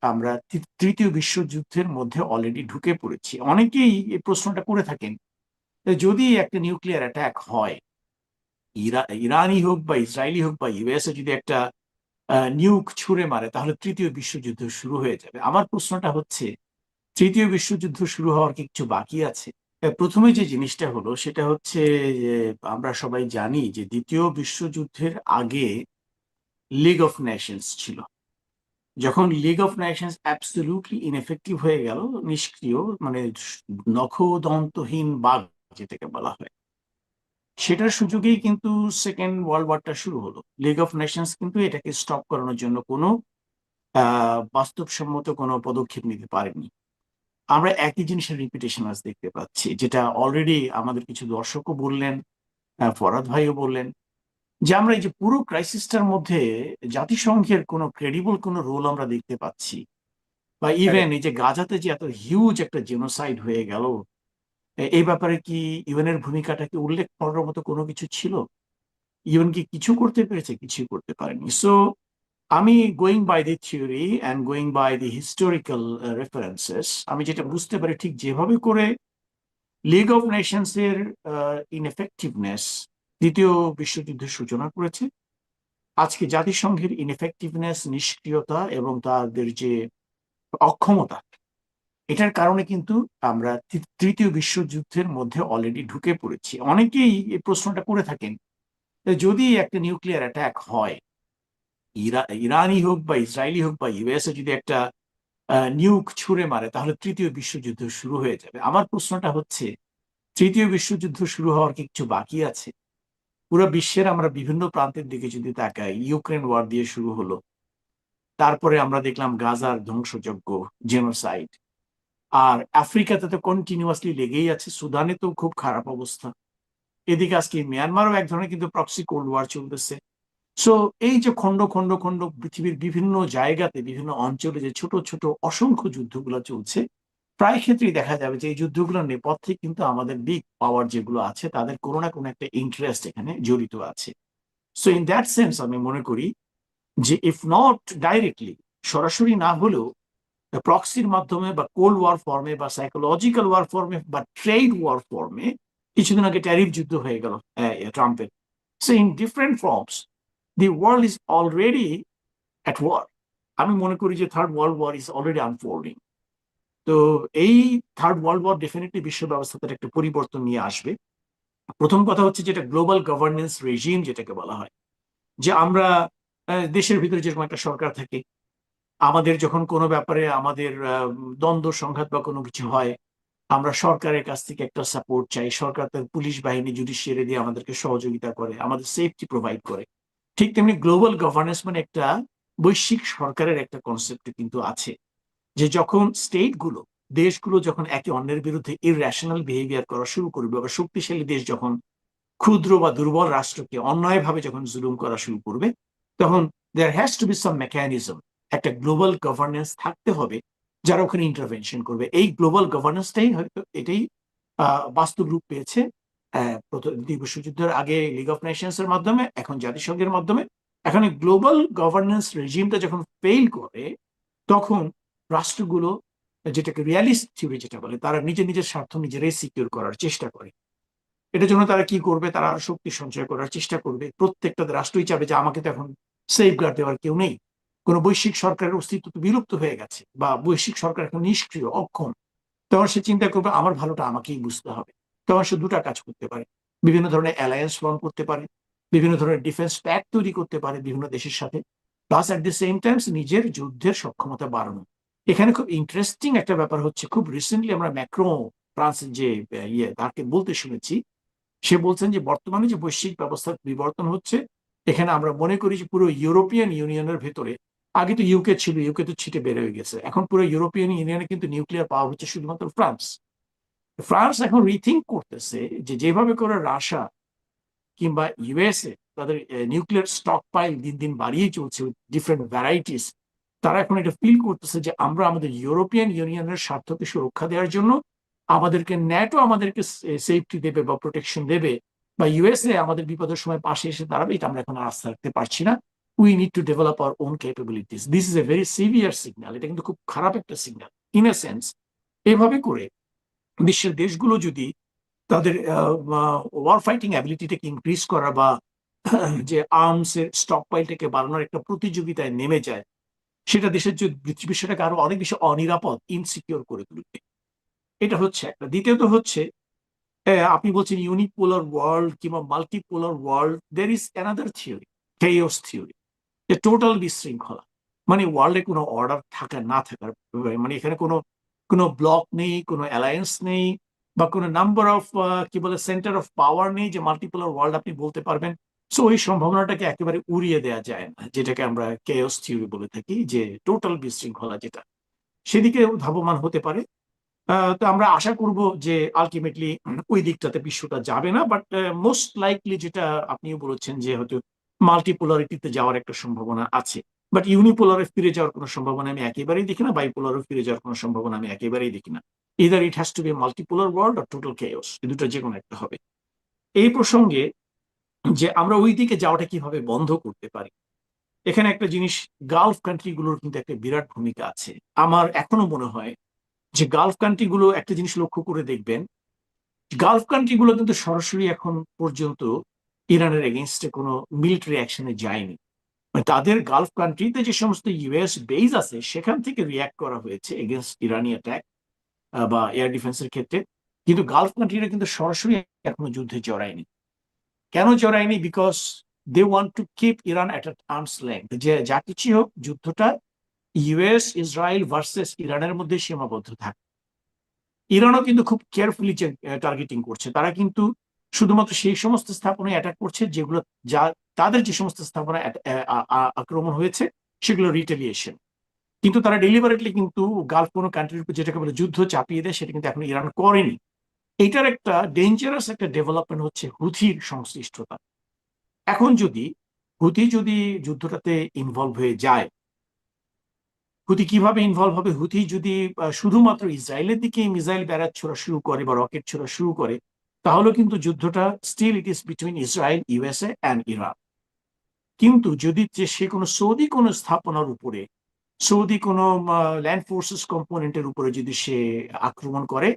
আমরা তৃতীয় বিশ্বযুদ্ধের মধ্যে অলরেডি ঢুকে পড়েছি। অনেকেই এই প্রশ্নটা করে থাকেন, যদি একটা নিউক্লিয়ার অ্যাটাক হয়, ইরানি হোক বা ইসরায়েলি হোক বা ইউএসএ যদি একটা নিউক ছুঁড়ে মারে, তাহলে তৃতীয় বিশ্বযুদ্ধ শুরু হয়ে যাবে। আমার প্রশ্নটা হচ্ছে, তৃতীয় বিশ্বযুদ্ধ শুরু হওয়ার কি কিছু বাকি আছে? প্রথমে যে জিনিসটা হলো সেটা হচ্ছে যে, আমরা সবাই জানি যে দ্বিতীয় বিশ্বযুদ্ধের আগে লিগ অফ নেশনস ছিল। যখন league of Nations absolutely ineffective হয়ে গেল, নিষ্ক্রিয়, মানে নখদন্তহীন বাঘ যেটাকে বলা হয়, সেটার সুযোগেই কিন্তু সেকেন্ড ওয়ার্ল্ড ওয়ারটা শুরু হলো। লিগ অফ নেশনস কিন্তু এটাকে স্টপ করানোর জন্য কোনো বাস্তবসম্মত কোনো পদক্ষেপ নিতে পারেনি। আমরা একই জিনিসের রিপিটেশন আজ দেখতে পাচ্ছি, যেটা অলরেডি আমাদের কিছু দর্শকও বললেন, ফরহাদ ভাইও বললেন, যে আমরা এই যে পুরো ক্রাইসিসটার মধ্যে জাতিসংঘের কোনো ক্রেডিবল কোনো রোল আমরা দেখতে পাচ্ছি, বা ইভেন Correct. এই যে গাজাতে যে এত হিউজ একটা জেনোসাইড হয়ে গেল, এই ব্যাপারে কি ইউএনের ভূমিকাটা কি উল্লেখ করার মতো কোনো কিছু ছিল? ইউএন কি কিছু করতে পেরেছে? কিছুই করতে পারেনি। সো আমি, going by the theory and going by the historical references, আমি যেটা বুঝতে পারি, ঠিক যেভাবে করে লিগ অফ নেশনস এর ইনএফেক্টিভনেস দ্বিতীয় বিশ্বযুদ্ধের সূচনা করেছে, আজকে জাতিসংঘের ইনএফেক্টিভনেস, নিষ্ক্রিয়তা এবং তাদের যে অক্ষমতা, এটার কারণে কিন্তু আমরা তৃতীয় বিশ্বযুদ্ধের মধ্যে অলরেডি ঢুকে পড়েছি। অনেকেই এই প্রশ্নটা করে থাকেন, যদি একটা নিউক্লিয়ার অ্যাটাক হয়, ইরানি হোক বা ইসরায়েলি হোক বা ইউএসএ যদি একটা নিউক ছুঁড়ে মারে, তাহলে তৃতীয় বিশ্বযুদ্ধ শুরু হয়ে যাবে। আমার প্রশ্নটা হচ্ছে, তৃতীয় বিশ্বযুদ্ধ শুরু হওয়ার কি কিছু বাকি আছে? পুরো বিশ্বের আমরা বিভিন্ন প্রান্তের দিকে যদি তাকাই, ইউক্রেন ওয়ার দিয়ে শুরু হলো, তারপরে আমরা দেখলাম গাজার ধ্বংসযজ্ঞ, জেনোসাইড। আর আফ্রিকাতে তো কন্টিনিউয়াসলি লেগেই আছে, সুদানে তো খুব খারাপ অবস্থা, এদিকে আজকে মিয়ানমারও এক ধরনের কিন্তু প্রক্সি কোল্ড ওয়ার চলতেছে। সো এই যে খন্ড খন্ড খন্ড পৃথিবীর বিভিন্ন জায়গাতে, বিভিন্ন অঞ্চলে যে ছোট ছোট অসংখ্য যুদ্ধগুলো চলছে, প্রায় ক্ষেত্রেই দেখা যাবে যে এই যুদ্ধগুলোর নেপথ্যে কিন্তু আমাদের বিগ পাওয়ার যেগুলো আছে, তাদের কোনো না কোনো একটা ইন্টারেস্ট এখানে জড়িত আছে। সো ইন দ্যাট সেন্স আমি মনে করি যে, ইফ নট ডাইরেক্টলি, সরাসরি না হলেও প্রক্সির মাধ্যমে বা কোল্ড ওয়ার ফর্মে বা সাইকোলজিক্যাল ওয়ার ফর্মে বা ট্রেড ওয়ার ফর্মে, কিছুদিন আগে ট্যারিফ যুদ্ধ হয়ে গেল ট্রাম্পের। So in different forms the world is already at war. আমি মনে করি যে third world war is already unfolding. তো এই থার্ড ওয়ার্ল্ড ওয়ার ডেফিনেটলি বিশ্ব ব্যবস্থাতে একটা পরিবর্তন নিয়ে আসবে। প্রথম কথা হচ্ছে, যেটা গ্লোবাল গভর্নেন্স রেজিম যেটাকে বলা হয়, যে আমরা দেশের ভিতরে যেরকম একটা সরকার থাকে, আমাদের যখন কোনো ব্যাপারে আমাদের দ্বন্দ্ব সংঘাত বা কোনো কিছু হয়, আমরা সরকারের কাছ থেকে একটা সাপোর্ট চাই, সরকার তার পুলিশ বাহিনী, জুডিশিয়ারি দিয়ে আমাদেরকে সহযোগিতা করে, আমাদের সেফটি প্রোভাইড করে। ঠিক তেমনি গ্লোবাল গভর্নেন্স মানে একটা বৈশ্বিক সরকারের একটা কনসেপ্ট কিন্তু আছে, যে যখন স্টেটগুলো, দেশগুলো যখন একে অন্যের বিরুদ্ধে ইররেশনাল বিহেভিয়ার করা শুরু করবে, বা শক্তিশালী দেশ যখন ক্ষুদ্র বা দুর্বল রাষ্ট্রকে অন্যায়ভাবে যখন জুলুম করা শুরু করবে, তখন there has to be some mechanism, একটা গ্লোবাল গভর্নেন্স থাকতে হবে যারা ওখানে ইন্টারভেনশন করবে। এই গ্লোবাল গভর্নেন্সটাই হয়তো এটাই বাস্তব রূপ পেয়েছে প্রথম দ্বিতীয় বিশ্বযুদ্ধের আগে লিগ অফ নেশনস এর মাধ্যমে, এখন জাতিসংঘের মাধ্যমে। এখন গ্লোবাল গভর্নেন্স রেজিমটা যখন ফেইল করে, তখন রাষ্ট্রগুলো, যেটাকে রিয়ালিস্ট থিওরি যেটা বলে, তারা নিজের নিজের স্বার্থ নিজেরাই সিকিউর করার চেষ্টা করে। এটার জন্য তারা কি করবে? তারা আরো শক্তি সঞ্চয় করার চেষ্টা করবে। প্রত্যেকটা রাষ্ট্রই চাবে যে আমাকে তো এখন সেফ গার্ড দেওয়ার কেউ নেই, কোন বৈশ্বিক সরকারের অস্তিত্ব তো বিলুপ্ত হয়ে গেছে, বা বৈশ্বিক সরকার এখন নিষ্ক্রিয়, অক্ষম। তখন সে চিন্তা করবে আমার ভালোটা আমাকেই বুঝতে হবে। তখন সে দুটা কাজ করতে পারে, বিভিন্ন ধরনের অ্যালায়েন্স ফর্ম করতে পারে, বিভিন্ন ধরনের ডিফেন্স প্যাক্ট তৈরি করতে পারে বিভিন্ন দেশের সাথে, plus at the same Times নিজের যুদ্ধের সক্ষমতা বাড়ানো। এখানে খুব ইন্টারেস্টিং একটা ব্যাপার হচ্ছে, খুব রিসেন্টলি আমরা ম্যাক্রো, ফ্রান্সের যে তাকে বলতে শুনেছি, সে বলছেন যে বর্তমানে যে বৈশ্বিক ব্যবস্থার বিবর্তন হচ্ছে, এখানে আমরা মনে করি যে পুরো ইউরোপিয়ান ইউনিয়নের ভেতরে, আগে তো ইউকে ছিল, ইউকে তো ছিটে বের হয়ে গেছে, এখন পুরো ইউরোপিয়ান ইউনিয়নে কিন্তু নিউক্লিয়ার পাওয়ার হচ্ছে শুধুমাত্র ফ্রান্স। ফ্রান্স এখন রিথিঙ্ক করতেছে যে যেভাবে করে রাশিয়া কিংবা ইউএসএ তাদের নিউক্লিয়ার স্টক পাইল দিন দিন বাড়িয়ে চলছে, ডিফারেন্ট ভ্যারাইটিস, তারা এখন এটা ফিল করতেছে যে আমরা আমাদের ইউরোপিয়ান ইউনিয়নের স্বার্থকে সুরক্ষা দেওয়ার জন্য, আমাদেরকে ন্যাটো আমাদেরকে সেফটি দেবে বা প্রোটেকশন দেবে, বা ইউএসএ আমাদের বিপদের সময় পাশে এসে দাঁড়াবে, এটা আমরা এখন আস্থা রাখতে পারছি না। We need to develop our own capabilities. This is a very severe signal. এটা কিন্তু খুব খারাপ একটা সিগন্যাল ইন এ সেন্স। এভাবে করে বিশ্বের দেশগুলো যদি তাদের ওয়ার ফাইটিং অ্যাবিলিটিটাকে ইনক্রিজ করা বা যে আর্মস এর স্টক পাইলটাকে বাড়ানোর একটা প্রতিযোগিতায় নেমে যায়, সেটা দেশের যে বিষয়টাকে আরো অনেক বেশি অনিরাপদ, ইনসিকিউর করে তুলবে। এটা হচ্ছে একটা। দ্বিতীয়ত হচ্ছে, আপনি বলছেন ইউনিপোলার ওয়ার্ল্ড কিংবা multipolar world, there is another theory, chaos theory, যে টোটাল বিশৃঙ্খলা, মানে ওয়ার্ল্ডে কোনো অর্ডার থাকা না থাকার, মানে এখানে কোনো কোনো ব্লক নেই, কোনো অ্যালায়েন্স নেই, বা কোনো নাম্বার অফ কি বলে সেন্টার অফ পাওয়ার নেই যে মাল্টিপোলার ওয়ার্ল্ড আপনি বলতে পারবেন। সো ওই সম্ভাবনাটাকে একেবারে উড়িয়ে দেওয়া যায় না, যেটাকে আমরা কেওস থিওরি বলে থাকি, যে টোটাল বিশৃঙ্খলা যেটা, সেদিকে ধাবমান হতে পারে। তো আমরা আশা করব যে আলটিমেটলি ওই দিকটাতে বিশ্বটা যাবে না, বাট মোস্ট লাইকলি যেটা আপনিও বলেছেন যে হয়তো মাল্টিপোলারিটিতে যাওয়ার একটা সম্ভাবনা আছে, বাট ইউনিপোলারে ফিরে যাওয়ার কোনো সম্ভাবনা আমি একেবারেই দেখি না, বাইপোলারে ফিরে যাওয়ার কোনো সম্ভাবনা আমি একেবারেই দেখি না। Either it has to be multipolar world আর টোটাল কেওস, এই দুটো যে কোনো একটা হবে। এই প্রসঙ্গে যে আমরা ওই দিকে যাওয়াটা কিভাবে বন্ধ করতে পারি, এখানে একটা জিনিস, গালফ কান্ট্রিগুলোর কিন্তু একটা বিরাট ভূমিকা আছে। আমার এখনো মনে হয় যে গালফ কান্ট্রিগুলো একটা জিনিস লক্ষ্য করে দেখবেন, গালফ কান্ট্রিগুলো কিন্তু সরাসরি এখন পর্যন্ত ইরানের এগেনস্টে কোনো মিলিটারি অ্যাকশনে যায়নি। মানে তাদের গালফ কান্ট্রিতে যে সমস্ত ইউএস বেজ আছে সেখান থেকে রিয়াক্ট করা হয়েছে এগেনস্ট ইরানি অ্যাটাক বা এয়ার ডিফেন্সের ক্ষেত্রে, কিন্তু গালফ কান্ট্রিরা কিন্তু সরাসরি এখনো যুদ্ধে জড়ায়নি। কেন জড়ায়নি? Because they want to keep Iran at arms length, যে যা কিছু হোক যুদ্ধটা ইউএস ইসরায়েল ভার্সেস ইরানের মধ্যে সীমাবদ্ধ থাকে। ইরানও কিন্তু খুব কেয়ারফুলি টার্গেটিং করছে, তারা কিন্তু শুধুমাত্র সেই সমস্ত স্থাপনায় অ্যাটাক করছে যেগুলো, যা তাদের যে সমস্ত স্থাপনায় আক্রমণ হয়েছে সেগুলো রিটেলিয়েশন। কিন্তু তারা ডেলিভারেটলি কিন্তু গালফ কোনো কান্ট্রির উপর যেটাকে বলে যুদ্ধ চাপিয়ে দেয়, সেটা কিন্তু এখন ইরান করেনি। এটার একটা ডেঞ্জারাস একটা ডেভেলপমেন্ট হচ্ছে হুথির সংশ্লিষ্টতা। এখন যদি হুথি যদি যুদ্ধটাতে ইনভলভ হয়ে যায়, হুথি কিভাবে ইনভলভ হবে? হুথি যদি শুধুমাত্র ইসরায়েলের দিকে মিসাইল ব্যারাজ ছোড়া শুরু করে বা রকেট ছোড়া শুরু করে, তাহলে কিন্তু যুদ্ধটা still it is between Israel, USA and Iran. কিন্তু যদি যে সে কোনো সৌদি কোনো স্থাপনার উপরে, সৌদি কোনো ল্যান্ড ফোর্সেস কম্পোনেন্টের উপরে যদি সে আক্রমণ করে,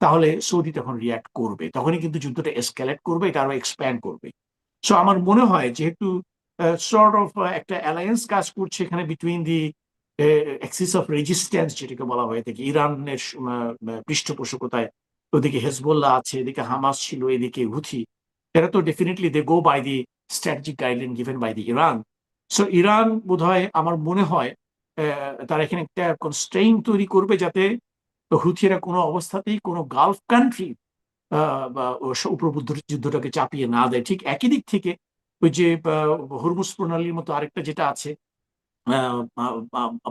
তাহলে সৌদি তখন রিয়াক্ট করবে, তখনই কিন্তু যুদ্ধটা এসক্যালেট করবে, এটা আরো এক্সপ্যান্ড করবে। সো আমার মনে হয় যেহেতু সর্ট অফ একটা অ্যালায়েন্স কাজ করছে এখানে between the axis of resistance যেটাকে বলা হয়ে থাকে, ইরানের পৃষ্ঠপোষকতায় ওদিকে হেজবোল্লাহ আছে, এদিকে হামাস ছিল, এদিকে হুথি, এরা তো definitely they go by the strategic guideline given by the Iran. So Iran বোধহয়, আমার মনে হয় তারা এখানে একটা কনস্ট্রেইন তৈরি করবে যাতে হুথিরা কোনো অবস্থাতেই কোনো গালফ কান্ট্রি উপর যুদ্ধটাকে চাপিয়ে না দেয়। ঠিক একই দিক থেকে ওই যে হরমুজ প্রণালীর মতো আরেকটা যেটা আছে,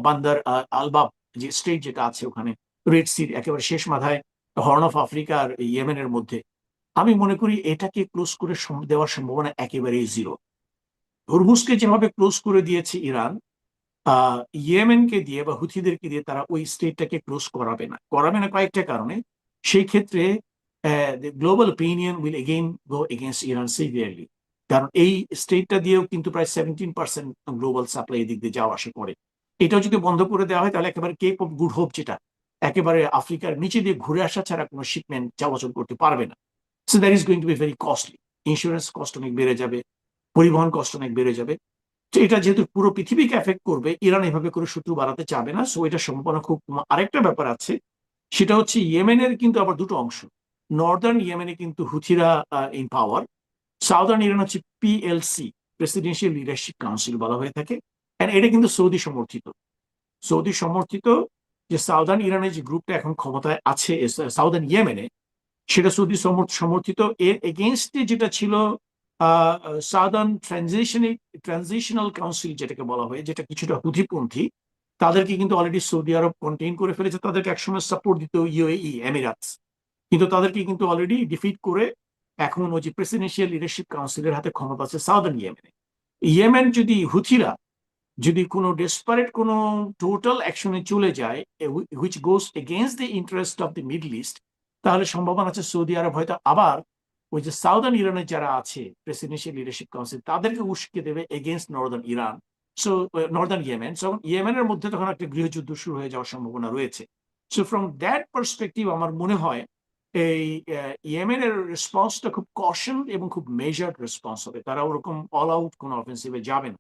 বান্দার আলবাব যে স্ট্রেট যেটা আছে ওখানে, রেড সির একেবারে শেষ মাথায়, হর্ন অফ আফ্রিকা আর ইয়েমেনের মধ্যে, আমি মনে করি এটাকে ক্লোজ করে দেওয়ার সম্ভাবনা একেবারেই জিরো। হরমুজকে যেভাবে ক্লোজ করে দিয়েছে ইরান, ইয়েমেনকে দিয়ে বা হুথিদেরকে দিয়ে তারা ওই স্টেটটাকে ক্লোজ করাবে না, করাবে না কয়েকটা কারণে। সেই ক্ষেত্রে global opinion will again go against Iran severely, কারণ এই স্টেটটা দিয়েও কিন্তু প্রায় 17% গ্লোবাল সাপ্লাই দিক দিয়ে যাওয়া আসা করে। এটাও যদি বন্ধ করে দেওয়া হয় তাহলে একেবারে কেপ অফ গুড হোপ, যেটা একেবারে আফ্রিকার নিচে দিয়ে ঘুরে আসা ছাড়া কোনো শিপমেন্ট চলাচল করতে পারবে না। So that is going to be very costly. Insurance cost অনেক বেড়ে যাবে, পরিবহন কস্ট অনেক বেড়ে যাবে। তো এটা যেহেতু পুরো পৃথিবীকে এফেক্ট করবে, ইরান এভাবে করে শত্রু বাড়াতে চাবে না, সো এটা সম্ভাবনা খুব। আরেকটা ব্যাপার আছে, সেটা হচ্ছে ইয়েমেনের কিন্তু আবার দুটো অংশ। নর্দার্ন ইয়েমেনে কিন্তু হুথিরা ইন পাওয়ার, সাউদার্ন ইরান হচ্ছে পিএলসি, প্রেসিডেন্সিয়াল লিডারশিপ কাউন্সিল বলা হয়ে থাকে, এন্ড এটা কিন্তু সৌদি সমর্থিত। সৌদি সমর্থিত যে সাউদার্ন ইরানের যে গ্রুপটা এখন ক্ষমতায় আছে সাউদার্ন ইয়েমেনে, সেটা সৌদি সমর্থিত। এর এগেনস্টে যেটা ছিল সাউদার্ন ট্রানজিশনাল কাউন্সিল যেটাকে বলা হয়, যেটা কিছুটা হুথিপন্থী, তাদেরকে কিন্তু অলরেডি সৌদি আরব কন্টেইন করে ফেলেছে। তাদেরকে একসময় সাপোর্ট দিত ইউএই, এমিরাতস, কিন্তু তাদেরকে কিন্তু অলরেডি ডিফিট করে এখন ওই যে প্রেসিডেন্সিয়াল লিডারশিপ কাউন্সিলের হাতে ক্ষমতা আছে সাউদার্ন ইয়েমেনে। ইয়েমেন যদি হুথিরা যদি কোনো ডেসপারেট কোনো টোটাল অ্যাকশনে চলে যায় which goes against the interest of the middle east, তাহলে সম্ভাবনা আছে সৌদি আরব হয়তো আবার ওই যে সাউদার্ন ইরানের যারা আছে প্রেসিডেন্সিয়াল লিডারশিপ কাউন্সিল, তাদেরকে উস্কে দেবে against Northern Iran. So Northern Yemen, so ইয়েমেনের মধ্যে তখন একটা গৃহযুদ্ধ শুরু হয়ে যাওয়ার সম্ভাবনা রয়েছে। সো ফ্রম দ্যাট পার্সপেক্টিভ আমার মনে হয় এই ইয়েমেনের রেসপন্সটা খুব কশন এবং খুব মেজার্ড রেসপন্স হবে, তারা ওরকম অল আউট কোনো অফেন্সিভে যাবে না।